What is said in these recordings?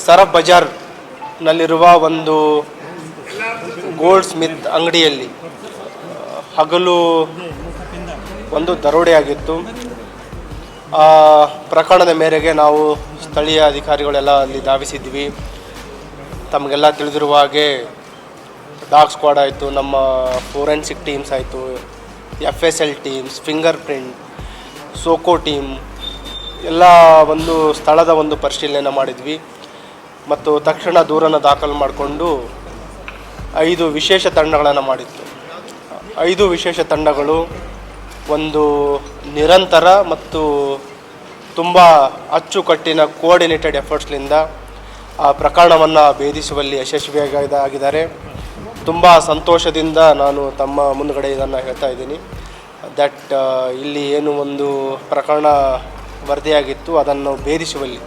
ಸರಫ್ ಬಜಾರ್ನಲ್ಲಿರುವ ಒಂದು gold Smith ಅಂಗಡಿಯಲ್ಲಿ ಹಗಲು ಒಂದು ದರೋಡೆಯಾಗಿತ್ತು. ಆ ಪ್ರಕರಣದ ಮೇರೆಗೆ ನಾವು ಸ್ಥಳೀಯ ಅಧಿಕಾರಿಗಳೆಲ್ಲ ಅಲ್ಲಿ ಧಾವಿಸಿದ್ವಿ. ತಮಗೆಲ್ಲ ತಿಳಿದಿರುವ ಹಾಗೆ ಡಾಗ್ ಸ್ಕ್ವಾಡ್ ಆಯಿತು, ನಮ್ಮ ಫೋರೆನ್ಸಿಕ್ ಟೀಮ್ಸ್ ಆಯಿತು, FSL teams, finger print, SOCO team ಎಲ್ಲ ಒಂದು ಸ್ಥಳದ ಒಂದು ಪರಿಶೀಲನೆ ಮಾಡಿದ್ವಿ ಮತ್ತು ತಕ್ಷಣ ದೂರನ್ನು ದಾಖಲು ಮಾಡಿಕೊಂಡು 5 ವಿಶೇಷ ತಂಡಗಳನ್ನು ಮಾಡಿತ್ತು. 5 ವಿಶೇಷ ತಂಡಗಳು ಒಂದು ನಿರಂತರ ಮತ್ತು ತುಂಬ ಅಚ್ಚುಕಟ್ಟಿನ ಕೋಆರ್ಡಿನೇಟೆಡ್ ಎಫರ್ಟ್ಸ್ಲಿಂದ ಆ ಪ್ರಕರಣವನ್ನು ಭೇದಿಸುವಲ್ಲಿ ಯಶಸ್ವಿಯಾಗಿದ್ದಾರೆ. ತುಂಬ ಸಂತೋಷದಿಂದ ನಾನು ತಮ್ಮ ಮುಂದುಗಡೆ ಇದನ್ನು ಹೇಳ್ತಾ ಇದ್ದೀನಿ. ದಟ್ ಇಲ್ಲಿ ಏನು ಒಂದು ಪ್ರಕರಣ ವರದಿಯಾಗಿತ್ತು ಅದನ್ನು ಭೇದಿಸುವಲ್ಲಿ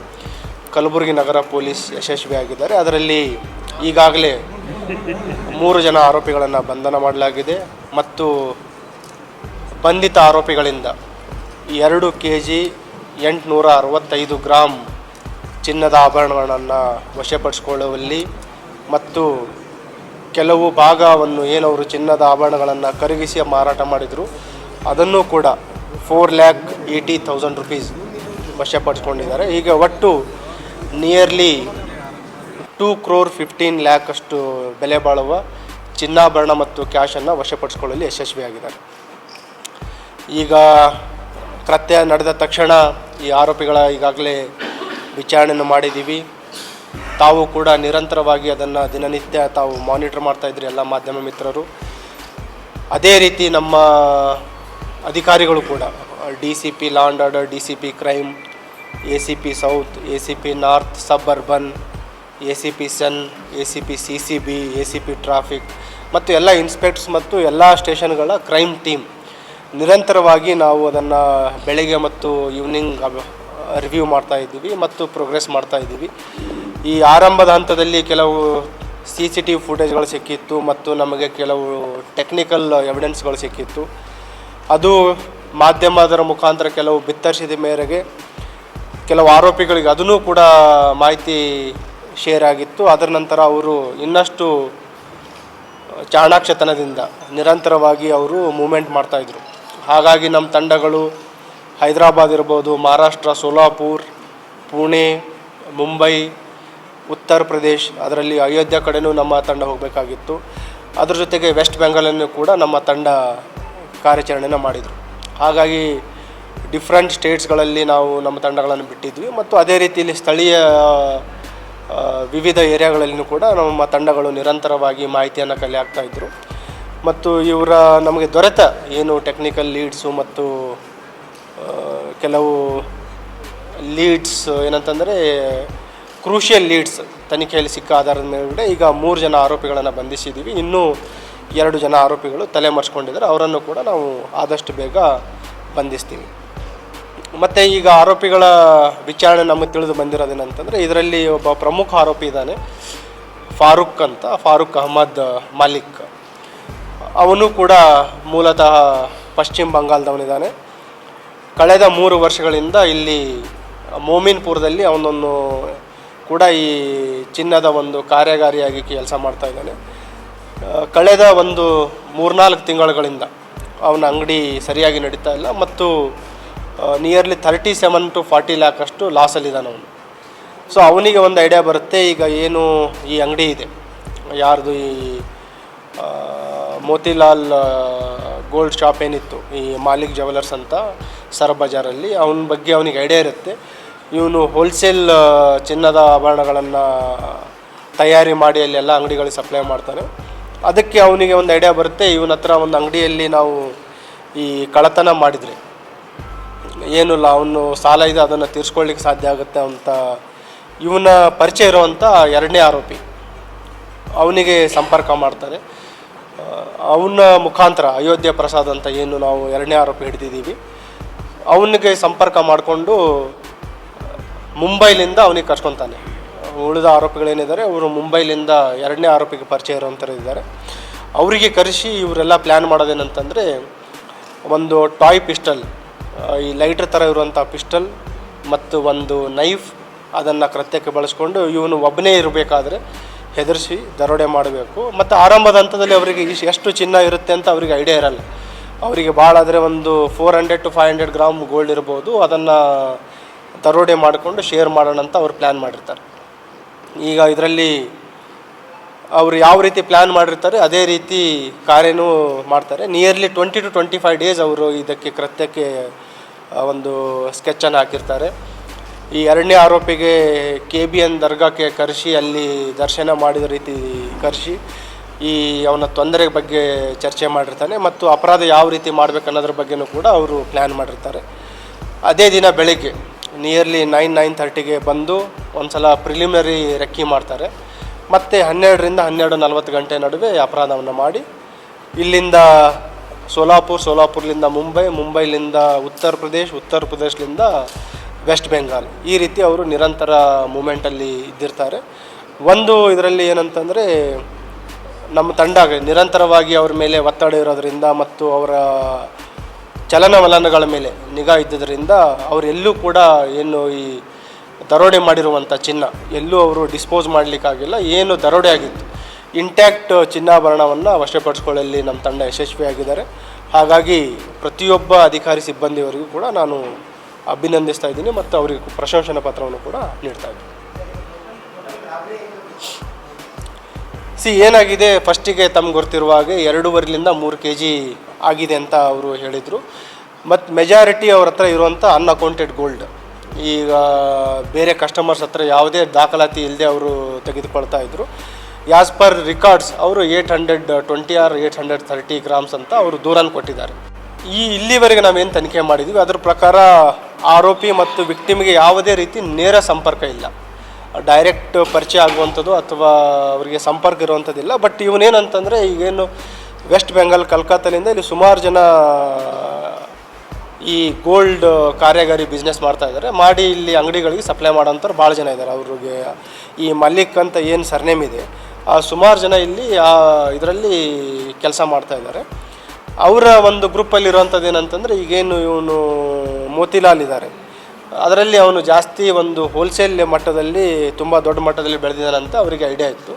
ಕಲಬುರಗಿ ನಗರ ಪೊಲೀಸ್ ಯಶಸ್ವಿಯಾಗಿದ್ದಾರೆ. ಅದರಲ್ಲಿ ಈಗಾಗಲೇ 3 ಜನ ಆರೋಪಿಗಳನ್ನು ಬಂಧನ ಮಾಡಲಾಗಿದೆ ಮತ್ತು ಬಂಧಿತ ಆರೋಪಿಗಳಿಂದ 2 kg 865 ಗ್ರಾಂ ಚಿನ್ನದ ಆಭರಣಗಳನ್ನು ವಶಪಡಿಸಿಕೊಳ್ಳುವಲ್ಲಿ ಮತ್ತು ಕೆಲವು ಭಾಗವನ್ನು ಏನವರು ಚಿನ್ನದ ಆಭರಣಗಳನ್ನು ಕರಗಿಸಿ ಮಾರಾಟ ಮಾಡಿದರು ಅದನ್ನು ಕೂಡ 4,80,000 ರೂಪೀಸ್ ವಶಪಡಿಸ್ಕೊಂಡಿದ್ದಾರೆ. ಈಗ ಒಟ್ಟು ನಿಯರ್ಲಿ 2,15,00,000 ಅಷ್ಟು ಬೆಲೆ ಬಾಳುವ ಚಿನ್ನಾಭರಣ ಮತ್ತು ಕ್ಯಾಶನ್ನು ವಶಪಡಿಸಿಕೊಳ್ಳಲು ಯಶಸ್ವಿಯಾಗಿದ್ದಾರೆ. ಈಗ ಕೃತ್ಯ ನಡೆದ ತಕ್ಷಣ ಈ ಆರೋಪಿಗಳ ಈಗಾಗಲೇ ವಿಚಾರಣೆಯನ್ನು ಮಾಡಿದ್ದೀವಿ. ತಾವು ಕೂಡ ನಿರಂತರವಾಗಿ ಅದನ್ನು ದಿನನಿತ್ಯ ತಾವು ಮಾನಿಟರ್ ಮಾಡ್ತಾಯಿದ್ರಿ ಎಲ್ಲ ಮಾಧ್ಯಮ ಮಿತ್ರರು. ಅದೇ ರೀತಿ ನಮ್ಮ ಅಧಿಕಾರಿಗಳು ಕೂಡ DCP law and order, DCP crime, ACP south, ACP north suburban, ACP ಸನ್, ACP CCB, ACP ಟ್ರಾಫಿಕ್ ಮತ್ತು ಎಲ್ಲ ಇನ್ಸ್ಪೆಕ್ಟರ್ಸ್ ಮತ್ತು ಎಲ್ಲ ಸ್ಟೇಷನ್ಗಳ ಕ್ರೈಮ್ ಟೀಮ್ ನಿರಂತರವಾಗಿ ನಾವು ಅದನ್ನು ಬೆಳಗ್ಗೆ ಮತ್ತು ಈವ್ನಿಂಗ್ ರಿವ್ಯೂ ಮಾಡ್ತಾಯಿದ್ದೀವಿ ಮತ್ತು ಪ್ರೋಗ್ರೆಸ್ ಮಾಡ್ತಾಯಿದ್ದೀವಿ. ಈ ಆರಂಭದ ಹಂತದಲ್ಲಿ ಕೆಲವು CCTV ಫುಟೇಜ್ಗಳು ಸಿಕ್ಕಿತ್ತು ಮತ್ತು ನಮಗೆ ಕೆಲವು ಟೆಕ್ನಿಕಲ್ ಎವಿಡೆನ್ಸ್ಗಳು ಸಿಕ್ಕಿತ್ತು. ಅದು ಮಾಧ್ಯಮದರ ಮುಖಾಂತರ ಕೆಲವು ಬಿತ್ತರಿಸಿದ ಮೇರೆಗೆ ಕೆಲವು ಆರೋಪಿಗಳಿಗೆ ಅದನ್ನು ಕೂಡ ಮಾಹಿತಿ ಶೇರ್ ಆಗಿತ್ತು. ಅದರ ನಂತರ ಅವರು ಇನ್ನಷ್ಟು ಚಾಣಾಕ್ಷತನದಿಂದ ನಿರಂತರವಾಗಿ ಅವರು ಮೂವ್ಮೆಂಟ್ ಮಾಡ್ತಾಯಿದ್ರು. ಹಾಗಾಗಿ ನಮ್ಮ ತಂಡಗಳು ಹೈದರಾಬಾದ್ ಇರ್ಬೋದು, ಮಹಾರಾಷ್ಟ್ರ, ಸೋಲಾಪುರ್, ಪುಣೆ, ಮುಂಬೈ, ಉತ್ತರ ಪ್ರದೇಶ್, ಅದರಲ್ಲಿ ಅಯೋಧ್ಯ ಕಡೆಯೂ ನಮ್ಮ ತಂಡ ಹೋಗಬೇಕಾಗಿತ್ತು. ಅದ್ರ ಜೊತೆಗೆ ವೆಸ್ಟ್ ಬೆಂಗಾಲನ್ನು ಕೂಡ ನಮ್ಮ ತಂಡ ಕಾರ್ಯಾಚರಣೆಯನ್ನು ಮಾಡಿದರು. ಹಾಗಾಗಿ ಡಿಫ್ರೆಂಟ್ ಸ್ಟೇಟ್ಸ್ಗಳಲ್ಲಿ ನಾವು ನಮ್ಮ ತಂಡಗಳನ್ನು ಬಿಟ್ಟಿದ್ವಿ ಮತ್ತು ಅದೇ ರೀತಿಯಲ್ಲಿ ಸ್ಥಳೀಯ ವಿವಿಧ ಏರಿಯಾಗಳಲ್ಲಿಯೂ ಕೂಡ ನಮ್ಮ ತಂಡಗಳು ನಿರಂತರವಾಗಿ ಮಾಹಿತಿಯನ್ನು ಕಲೆ ಹಾಕ್ತಾಯಿದ್ರು. ಮತ್ತು ಇವರ ನಮಗೆ ದೊರೆತ ಏನು ಟೆಕ್ನಿಕಲ್ ಲೀಡ್ಸು ಮತ್ತು ಕೆಲವು ಲೀಡ್ಸ್ ಏನಂತಂದರೆ ಕ್ರೂಷಿಯಲ್ ಲೀಡ್ಸ್ ತನಿಖೆಯಲ್ಲಿ ಸಿಕ್ಕ ಆಧಾರದ ಮೇಲೆ ಈಗ 3 ಜನ ಆರೋಪಿಗಳನ್ನು ಬಂಧಿಸಿದ್ದೀವಿ. ಇನ್ನೂ 2 ಜನ ಆರೋಪಿಗಳು ತಲೆಮರೆಸ್ಕೊಂಡಿದ್ದಾರೆ. ಅವರನ್ನು ಕೂಡ ನಾವು ಆದಷ್ಟು ಬೇಗ ಬಂಧಿಸ್ತೀವಿ. ಮತ್ತು ಈಗ ಆರೋಪಿಗಳ ವಿಚಾರಣೆ ನಮಗೆ ತಿಳಿದು ಬಂದಿರೋದೇನಂತಂದರೆ ಇದರಲ್ಲಿ ಒಬ್ಬ ಪ್ರಮುಖ ಆರೋಪಿ ಇದ್ದಾನೆ, ಫಾರೂಕ್ ಅಹಮದ್ ಮಾಲಿಕ್. ಅವನು ಕೂಡ ಮೂಲತಃ ಪಶ್ಚಿಮ ಬಂಗಾಳದವನಿದ್ದಾನೆ. ಕಳೆದ 3 ವರ್ಷಗಳಿಂದ ಇಲ್ಲಿ ಮೋಮಿನ್ಪುರದಲ್ಲಿ ಅವನನ್ನು ಕೂಡ ಈ ಚಿನ್ನದ ಒಂದು ಕಾರ್ಯಗಾರಿಯಾಗಿ ಕೆಲಸ ಮಾಡ್ತಾಯಿದ್ದಾನೆ. ಕಳೆದ ಒಂದು 3-4 ತಿಂಗಳುಗಳಿಂದ ಅವನ ಅಂಗಡಿ ಸರಿಯಾಗಿ ನಡೀತಾ ಇಲ್ಲ ಮತ್ತು ನಿಯರ್ಲಿ 37 to 40 lakh ಅಷ್ಟು ಲಾಸಲ್ಲಿದ್ದಾನೆ ಅವನು. ಸೊ ಅವನಿಗೆ ಒಂದು ಐಡಿಯಾ ಬರುತ್ತೆ, ಈಗ ಏನು ಈ ಅಂಗಡಿ ಇದೆ ಯಾರ್ದು ಈ ಮೋತಿಲಾಲ್ ಗೋಲ್ಡ್ ಶಾಪ್ ಏನಿತ್ತು, ಈ ಮಾಲಿಕ್ ಜ್ಯುವೆಲರ್ಸ್ ಅಂತ ಸರಫ್ ಬಜಾರಲ್ಲಿ, ಅವನ ಬಗ್ಗೆ ಅವನಿಗೆ ಐಡಿಯಾ ಇರುತ್ತೆ. ಇವನು ಹೋಲ್ಸೇಲ್ ಚಿನ್ನದ ಆಭರಣಗಳನ್ನು ತಯಾರಿ ಮಾಡಿ ಅಲ್ಲೆಲ್ಲ ಅಂಗಡಿಗಳಿಗೆ ಸಪ್ಲೈ ಮಾಡ್ತಾನೆ. ಅದಕ್ಕೆ ಅವನಿಗೆ ಒಂದು ಐಡಿಯಾ ಬರುತ್ತೆ, ಇವನ ಹತ್ರ ಒಂದು ಅಂಗಡಿಯಲ್ಲಿ ನಾವು ಈ ಕಳ್ಳತನ ಮಾಡಿದರೆ ಏನಿಲ್ಲ ಅವನು ಸಾಲ ಇದೆ ಅದನ್ನು ತೀರಿಸ್ಕೊಳ್ಳಿಕ್ಕೆ ಸಾಧ್ಯ ಆಗುತ್ತೆ ಅಂತ ಇವನ ಪರಿಚಯ ಇರುವಂಥ 2ನೇ ಆರೋಪಿ ಅವನಿಗೆ ಸಂಪರ್ಕ ಮಾಡ್ತಾರೆ. ಅವನ ಮುಖಾಂತರ ಅಯೋಧ್ಯ ಪ್ರಸಾದ್ ಅಂತ ಏನು ನಾವು 2ನೇ ಆರೋಪಿ ಹಿಡಿದಿದ್ದೀವಿ ಅವನಿಗೆ ಸಂಪರ್ಕ ಮಾಡಿಕೊಂಡು ಮುಂಬೈಲಿಂದ ಅವನಿಗೆ ಕರ್ಕೊತಾನೆ. ಉಳಿದ ಆರೋಪಿಗಳೇನಿದ್ದಾರೆ ಅವರು ಮುಂಬೈಲಿಂದ 2ನೇ ಆರೋಪಿಗೆ ಪರಿಚಯ ಇರೋಂಥವ್ರು ಇದ್ದಾರೆ. ಅವರಿಗೆ ಕರೆಸಿ ಇವರೆಲ್ಲ ಪ್ಲ್ಯಾನ್ ಮಾಡೋದೇನಂತಂದರೆ ಒಂದು ಟಾಯ್ ಪಿಸ್ಟಲ್, ಈ ಲೈಟ್ರ್ ಥರ ಇರುವಂಥ ಪಿಸ್ಟಲ್ ಮತ್ತು ಒಂದು ನೈಫ್ ಅದನ್ನು ಕೃತ್ಯಕ್ಕೆ ಬಳಸ್ಕೊಂಡು ಇವನು ಒಬ್ಬನೇ ಇರಬೇಕಾದ್ರೆ ಹೆದರಿಸಿ ದರೋಡೆ ಮಾಡಬೇಕು. ಮತ್ತು ಆರಂಭದ ಹಂತದಲ್ಲಿ ಅವರಿಗೆ ಎಷ್ಟು ಚಿನ್ನ ಇರುತ್ತೆ ಅಂತ ಅವರಿಗೆ ಐಡಿಯಾ ಇರಲ್ಲ. ಅವರಿಗೆ ಭಾಳ ಆದರೆ ಒಂದು 400 to 500 ಗ್ರಾಮ್ ಗೋಲ್ಡ್ ಇರ್ಬೋದು. ಅದನ್ನು ದರೋಡೆ ಮಾಡಿಕೊಂಡು ಶೇರ್ ಮಾಡೋಣ ಅಂತ ಅವ್ರು ಪ್ಲ್ಯಾನ್ ಮಾಡಿರ್ತಾರೆ. ಈಗ ಇದರಲ್ಲಿ ಅವರು ಯಾವ ರೀತಿ ಪ್ಲ್ಯಾನ್ ಮಾಡಿರ್ತಾರೆ ಅದೇ ರೀತಿ ಕಾರ್ಯನೂ ಮಾಡ್ತಾರೆ. ನಿಯರ್ಲಿ 20 to 25 ಡೇಸ್ ಅವರು ಇದಕ್ಕೆ ಕೃತ್ಯಕ್ಕೆ ಒಂದು ಸ್ಕೆಚ್ಚನ್ನು ಹಾಕಿರ್ತಾರೆ. ಈ ಎರಡನೇ ಆರೋಪಿಗೆ KBN ದರ್ಗಾಕ್ಕೆ ಕರೆಸಿ ಅಲ್ಲಿ ದರ್ಶನ ಮಾಡಿದ ರೀತಿ ಕರೆಸಿ ಈ ಅವನ ತೊಂದರೆ ಬಗ್ಗೆ ಚರ್ಚೆ ಮಾಡಿರ್ತಾನೆ ಮತ್ತು ಅಪರಾಧ ಯಾವ ರೀತಿ ಮಾಡಬೇಕು ಅನ್ನೋದ್ರ ಬಗ್ಗೆನೂ ಕೂಡ ಅವರು ಪ್ಲ್ಯಾನ್ ಮಾಡಿರ್ತಾರೆ. ಅದೇ ದಿನ ಬೆಳಿಗ್ಗೆ ನಿಯರ್ಲಿ 9-9:30ಗೆ ಬಂದು ಒಂದು ಸಲ ಪ್ರಿಲಿಮಿನರಿ ರೆಕ್ಕಿ ಮಾಡ್ತಾರೆ. ಮತ್ತು 12ರಿಂದ 12:40 ಗಂಟೆ ನಡುವೆ ಅಪರಾಧವನ್ನು ಮಾಡಿ ಇಲ್ಲಿಂದ ಸೋಲಾಪುರ್ಲಿಂದ ಮುಂಬೈಲಿಂದ ಉತ್ತರ ಪ್ರದೇಶಲಿಂದ ವೆಸ್ಟ್ ಬೆಂಗಾಲ್, ಈ ರೀತಿ ಅವರು ನಿರಂತರ ಮೂಮೆಂಟಲ್ಲಿ ಇದ್ದಿರ್ತಾರೆ. ಒಂದು ಇದರಲ್ಲಿ ಏನಂತಂದರೆ ನಮ್ಮ ತಂಡ ನಿರಂತರವಾಗಿ ಅವ್ರ ಮೇಲೆ ಒತ್ತಡ ಇರೋದರಿಂದ ಮತ್ತು ಅವರ ಚಲನವಲನಗಳ ಮೇಲೆ ನಿಗಾ ಇದ್ದಿದ್ದರಿಂದ ಅವರೆಲ್ಲೂ ಕೂಡ ಏನು ಈ ದರೋಡೆ ಮಾಡಿರುವಂಥ ಚಿನ್ನ ಎಲ್ಲೂ ಅವರು ಡಿಸ್ಪೋಸ್ ಮಾಡಲಿಕ್ಕಾಗಿಲ್ಲ. ಏನು ದರೋಡೆ ಆಗಿತ್ತು ಇಂಟ್ಯಾಕ್ಟ್ ಚಿನ್ನಾಭರಣವನ್ನು ವಶಪಡಿಸ್ಕೊಳ್ಳಲ್ಲಿ ನಮ್ಮ ತಂಡ ಯಶಸ್ವಿಯಾಗಿದ್ದಾರೆ. ಹಾಗಾಗಿ ಪ್ರತಿಯೊಬ್ಬ ಅಧಿಕಾರಿ ಸಿಬ್ಬಂದಿಯವರಿಗೂ ಕೂಡ ನಾನು ಅಭಿನಂದಿಸ್ತಾ ಇದ್ದೀನಿ ಮತ್ತು ಅವರಿಗೆ ಪ್ರಶಂಸನಾ ಪತ್ರವನ್ನು ಕೂಡ ನೀಡ್ತಾ ಇದ್ದೀನಿ. ಏನಾಗಿದೆ, ಫಸ್ಟಿಗೆ ತಮ್ಗೆ ಗೊತ್ತಿರುವ ಹಾಗೆ 2.5ರಿಂದ 3 kg ಆಗಿದೆ ಅಂತ ಅವರು ಹೇಳಿದರು. ಮತ್ತು ಮೆಜಾರಿಟಿ ಅವ್ರ ಹತ್ರ ಇರುವಂಥ ಅನ್ಅಕೌಂಟೆಡ್ ಗೋಲ್ಡ್ ಈಗ ಬೇರೆ ಕಸ್ಟಮರ್ಸ್ ಹತ್ರ ಯಾವುದೇ ದಾಖಲಾತಿ ಇಲ್ಲದೆ ಅವರು ತೆಗೆದುಕೊಳ್ತಾ ಇದ್ದರು. ಆ್ಯಸ್ ಪರ್ ರಿಕಾರ್ಡ್ಸ್ ಅವರು 820 or 830 ಗ್ರಾಮ್ಸ್ ಅಂತ ಅವರು ದೂರನ್ನು ಕೊಟ್ಟಿದ್ದಾರೆ. ಇಲ್ಲಿವರೆಗೆ ನಾವೇನು ತನಿಖೆ ಮಾಡಿದ್ದೀವಿ ಅದರ ಪ್ರಕಾರ ಆರೋಪಿ ಮತ್ತು ವಿಕ್ಟಿಮ್ಗೆ ಯಾವುದೇ ರೀತಿ ನೇರ ಸಂಪರ್ಕ ಇಲ್ಲ. ಡೈರೆಕ್ಟ್ ಪರಿಚಯ ಆಗುವಂಥದ್ದು ಅಥವಾ ಅವರಿಗೆ ಸಂಪರ್ಕ ಇರುವಂಥದ್ದಿಲ್ಲ. ಬಟ್ ಇವನೇನಂತಂದರೆ ಈಗೇನು ವೆಸ್ಟ್ ಬೆಂಗಾಲ್ ಕಲ್ಕತ್ತಾದಿಂದ ಇಲ್ಲಿ ಸುಮಾರು ಜನ ಈ ಗೋಲ್ಡ್ ಕಾರ್ಯಗಾರಿ ಬಿಸ್ನೆಸ್ ಮಾಡ್ತಾಯಿದ್ದಾರೆ. ಮಾಡಿ ಇಲ್ಲಿ ಅಂಗಡಿಗಳಿಗೆ ಸಪ್ಲೈ ಮಾಡೋಂಥವ್ರು ಭಾಳ ಜನ ಇದ್ದಾರೆ. ಅವ್ರಿಗೆ ಈ ಮಲ್ಲಿಕ್ ಅಂತ ಏನು ಸರ್ನೇಮ್ ಇದೆ ಸುಮಾರು ಜನ ಇಲ್ಲಿ ಇದರಲ್ಲಿ ಕೆಲಸ ಮಾಡ್ತಾಯಿದ್ದಾರೆ. ಅವರ ಒಂದು ಗ್ರೂಪಲ್ಲಿರುವಂಥದ್ದು ಏನಂತಂದರೆ ಈಗೇನು ಇವನು ಮೋತಿಲಾಲ್ ಇದ್ದಾರೆ ಅದರಲ್ಲಿ ಅವನು ಜಾಸ್ತಿ ಒಂದು ಹೋಲ್ಸೇಲ್ ಮಟ್ಟದಲ್ಲಿ ತುಂಬ ದೊಡ್ಡ ಮಟ್ಟದಲ್ಲಿ ಬೆಳೆದಿದ್ದಾನಂತ ಅವರಿಗೆ ಐಡಿಯಾ ಇತ್ತು.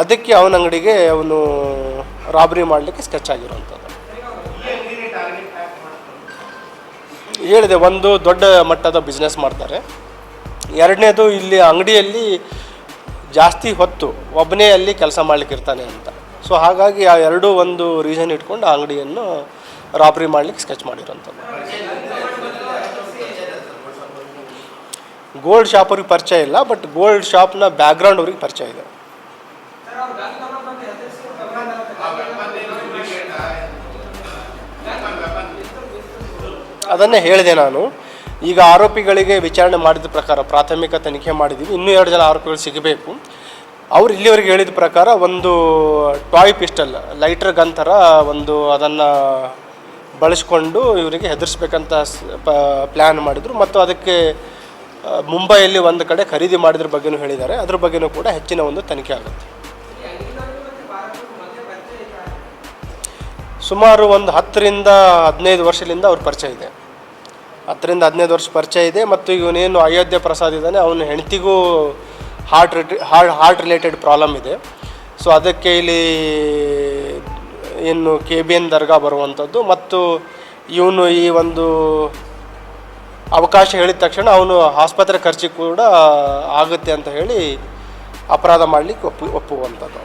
ಅದಕ್ಕೆ ಅವನ ಅಂಗಡಿಗೆ ಅವನು ರಾಬರಿ ಮಾಡಲಿಕ್ಕೆ ಸ್ಕೆಚ್ ಆಗಿರುವಂಥದ್ದು. ಹೇಳಿದೆ, ಒಂದು ದೊಡ್ಡ ಮಟ್ಟದ ಬಿಸ್ನೆಸ್ ಮಾಡ್ತಾರೆ. ಎರಡನೇದು ಇಲ್ಲಿ ಅಂಗಡಿಯಲ್ಲಿ ಜಾಸ್ತಿ ಹೊತ್ತು ಒಬ್ಬನೇ ಅಲ್ಲಿ ಕೆಲಸ ಮಾಡಲಿಕ್ಕೆ ಇರ್ತಾನೆ ಅಂತ. ಸೊ ಹಾಗಾಗಿ ಆ ಎರಡೂ ಒಂದು ರೀಸನ್ ಇಟ್ಕೊಂಡು ಆ ಅಂಗಡಿಯನ್ನು ರಾಬರಿ ಮಾಡಲಿಕ್ಕೆ ಸ್ಕೆಚ್ ಮಾಡಿರೋಂಥದ್ದು. ಗೋಲ್ಡ್ ಶಾಪ್ ಅವ್ರಿಗೆ ಪರಿಚಯ ಇಲ್ಲ, ಬಟ್ ಗೋಲ್ಡ್ ಶಾಪ್ನ ಬ್ಯಾಕ್ಗ್ರೌಂಡ್ ಅವ್ರಿಗೆ ಪರಿಚಯ ಇದೆ. ಅದನ್ನೇ ಹೇಳಿದೆ ನಾನು. ಈಗ ಆರೋಪಿಗಳಿಗೆ ವಿಚಾರಣೆ ಮಾಡಿದ ಪ್ರಕಾರ ಪ್ರಾಥಮಿಕ ತನಿಖೆ ಮಾಡಿದ್ದೀವಿ. ಇನ್ನೂ 2 ಜನ ಆರೋಪಿಗಳು ಸಿಗಬೇಕು. ಅವ್ರು ಇಲ್ಲಿವರೆಗೆ ಹೇಳಿದ ಪ್ರಕಾರ ಒಂದು ಟಾಯ್ ಪಿಸ್ಟಲ್ ಲೈಟ್ರ್ ಗನ್ ಥರ ಒಂದು ಅದನ್ನು ಬಳಸ್ಕೊಂಡು ಇವರಿಗೆ ಹೆದರಿಸ್ಬೇಕಂತ ಪ್ಲ್ಯಾನ್ ಮಾಡಿದರು ಮತ್ತು ಅದಕ್ಕೆ ಮುಂಬೈಯಲ್ಲಿ ಒಂದು ಕಡೆ ಖರೀದಿ ಮಾಡಿದ್ರ ಬಗ್ಗೆನೂ ಹೇಳಿದ್ದಾರೆ. ಅದ್ರ ಬಗ್ಗೆನೂ ಕೂಡ ಹೆಚ್ಚಿನ ಒಂದು ತನಿಖೆ ಆಗುತ್ತೆ. ಸುಮಾರು ಒಂದು 10ರಿಂದ 15 ವರ್ಷದಿಂದ ಅವ್ರ ಪರಿಚಯ ಇದೆ. 10ರಿಂದ 15 ವರ್ಷ ಪರಿಚಯ ಇದೆ. ಮತ್ತು ಇವನೇನು ಅಯೋಧ್ಯೆ ಪ್ರಸಾದ್ ಇದ್ದಾನೆ ಅವನ ಹೆಂಡತಿಗೂ ಹಾರ್ಟ್ ರಿಲೇಟೆಡ್ ಪ್ರಾಬ್ಲಮ್ ಇದೆ. ಸೊ ಅದಕ್ಕೆ ಇಲ್ಲಿ ಏನು KBN ದರ್ಗಾ ಬರುವಂಥದ್ದು ಮತ್ತು ಇವನು ಈ ಒಂದು ಅವಕಾಶ ಹೇಳಿದ ತಕ್ಷಣ ಅವನು ಆಸ್ಪತ್ರೆ ಖರ್ಚಿಗೆ ಕೂಡ ಆಗುತ್ತೆ ಅಂತ ಹೇಳಿ ಅಪರಾಧ ಮಾಡಲಿಕ್ಕೆ ಒಪ್ಪುವಂಥದ್ದು.